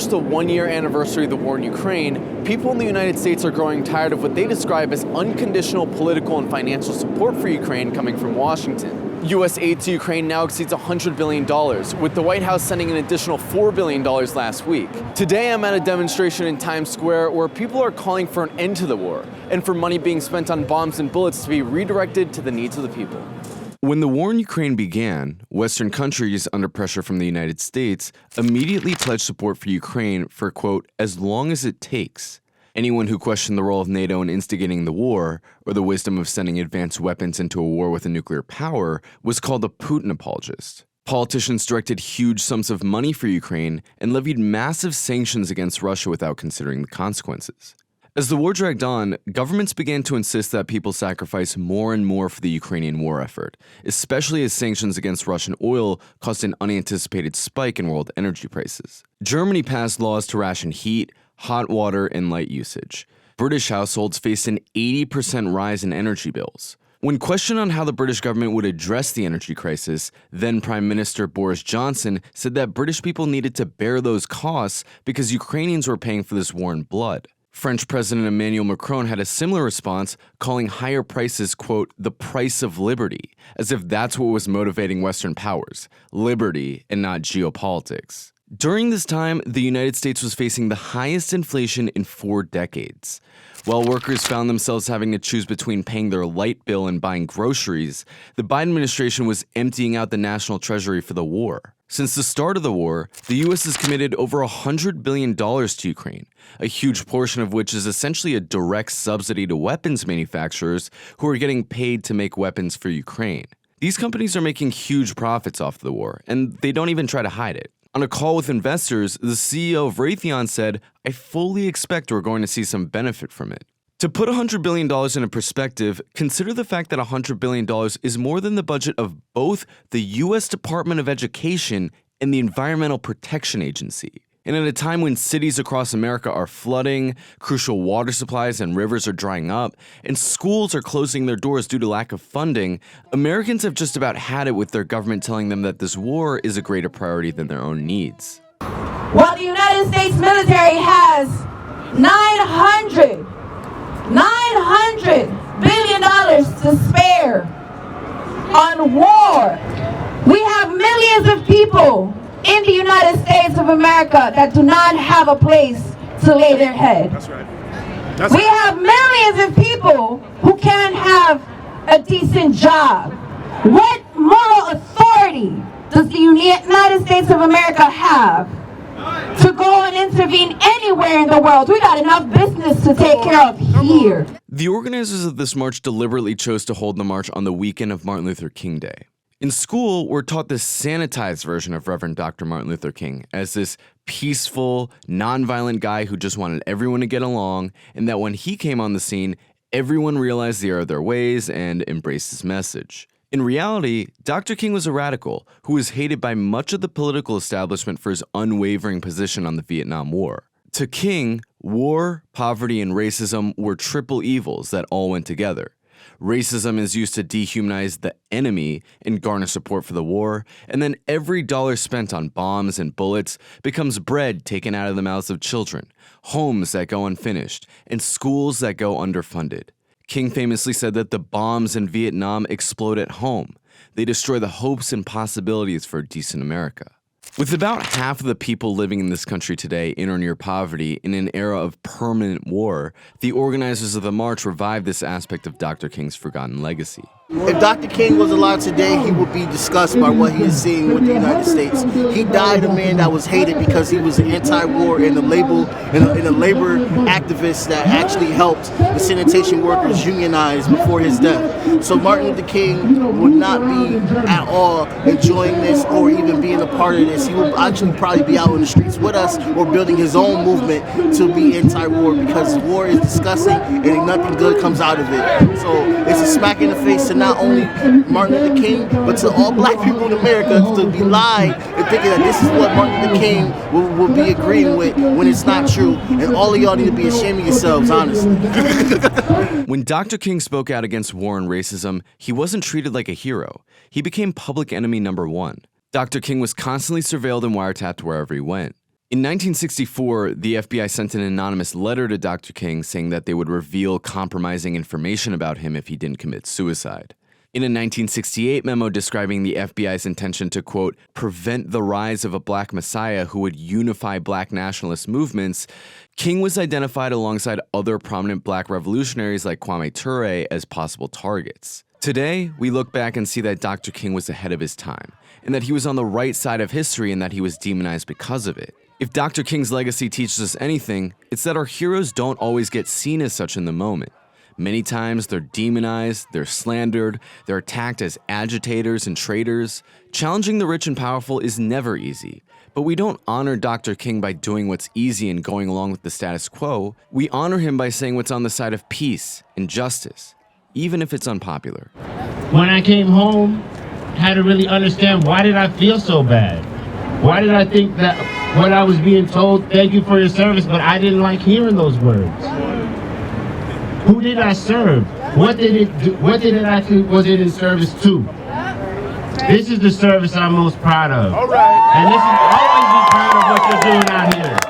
approach the one-year anniversary of the war in Ukraine, people in the United States are growing tired of what they describe as unconditional political and financial support for Ukraine coming from Washington. U.S. aid to Ukraine now exceeds $100 billion, with the White House sending an additional $4 billion last week. Today, I'm at a demonstration in Times Square where people are calling for an end to the war and for money being spent on bombs and bullets to be redirected to the needs of the people. When the war in Ukraine began, Western countries, under pressure from the United States, immediately pledged support for Ukraine for, quote, as long as it takes. Anyone who questioned the role of NATO in instigating the war, or the wisdom of sending advanced weapons into a war with a nuclear power, was called a Putin apologist. Politicians directed huge sums of money for Ukraine and levied massive sanctions against Russia without considering the consequences. As the war dragged on, governments began to insist that people sacrifice more and more for the Ukrainian war effort, especially as sanctions against Russian oil caused an unanticipated spike in world energy prices. Germany passed laws to ration heat, hot water, and light usage. British households faced an 80% rise in energy bills. When questioned on how the British government would address the energy crisis, then Prime Minister Boris Johnson said that British people needed to bear those costs because Ukrainians were paying for this war in blood. French President Emmanuel Macron had a similar response, calling higher prices, quote, the price of liberty, as if that's what was motivating Western powers, liberty and not geopolitics. During this time, the United States was facing the highest inflation in 4 decades. While workers found themselves having to choose between paying their light bill and buying groceries, the Biden administration was emptying out the national treasury for the war. Since the start of the war, the U.S. has committed over $100 billion to Ukraine, a huge portion of which is essentially a direct subsidy to weapons manufacturers who are getting paid to make weapons for Ukraine. These companies are making huge profits off the war, and they don't even try to hide it. On a call with investors, the CEO of Raytheon said, I fully expect we're going to see some benefit from it. To put $100 billion into perspective, consider the fact that $100 billion is more than the budget of both the U.S. Department of Education and the Environmental Protection Agency. And at a time when cities across America are flooding, crucial water supplies and rivers are drying up, and schools are closing their doors due to lack of funding, Americans have just about had it with their government telling them that this war is a greater priority than their own needs. While the United States military has $900 billion to spare on war, we have millions of people in the United States of America that do not have a place to lay their head. That's right. We have millions of people who can't have a decent job. What moral authority does the United States of America have to go and intervene anywhere in the world? We got enough business to take care of here. The organizers of this march deliberately chose to hold the march on the weekend of Martin Luther King Day. In school, we're taught this sanitized version of Reverend Dr. Martin Luther King as this peaceful, nonviolent guy who just wanted everyone to get along, and that when he came on the scene, everyone realized the error of their ways and embraced his message. In reality, Dr. King was a radical who was hated by much of the political establishment for his unwavering position on the Vietnam War. To King, war, poverty, and racism were triple evils that all went together. Racism is used to dehumanize the enemy and garner support for the war, and then every dollar spent on bombs and bullets becomes bread taken out of the mouths of children, homes that go unfinished, and schools that go underfunded. King famously said that the bombs in Vietnam explode at home. They destroy the hopes and possibilities for a decent America. With about half of the people living in this country today in or near poverty in an era of permanent war, the organizers of the march revived this aspect of Dr. King's forgotten legacy. If Dr. King was alive today, he would be disgusted by what he is seeing with the United States. He died a man that was hated because he was an anti-war and a labor activist that actually helped the sanitation workers unionize before his death. So Martin Luther King would not be at all enjoying this or even being a part of this. He would actually probably be out in the streets with us or building his own movement to be anti-war, because war is disgusting and nothing good comes out of it. So it's a smack in the face to not only Martin Luther King, but to all black people in America to be lying and thinking that this is what Martin Luther King will be agreeing with when it's not true. And all of y'all need to be ashamed of yourselves, honestly. When Dr. King spoke out against war and racism, he wasn't treated like a hero. He became public enemy number one. Dr. King was constantly surveilled and wiretapped wherever he went. In 1964, the FBI sent an anonymous letter to Dr. King saying that they would reveal compromising information about him if he didn't commit suicide. In a 1968 memo describing the FBI's intention to, quote, prevent the rise of a black messiah who would unify black nationalist movements, King was identified alongside other prominent black revolutionaries like Kwame Ture as possible targets. Today, we look back and see that Dr. King was ahead of his time, and that he was on the right side of history and that he was demonized because of it. If Dr. King's legacy teaches us anything, it's that our heroes don't always get seen as such in the moment. Many times they're demonized, they're slandered, they're attacked as agitators and traitors. Challenging the rich and powerful is never easy. But we don't honor Dr. King by doing what's easy and going along with the status quo. We honor him by saying what's on the side of peace and justice, even if it's unpopular. When I came home, I had to really understand, why did I feel so bad? Why did I think that what I was being told, thank you for your service, but I didn't like hearing those words? Who did I serve? What did it do? What did it actually, was it in service to? This is the service I'm most proud of. All right. And this is always be proud of what you're doing out here.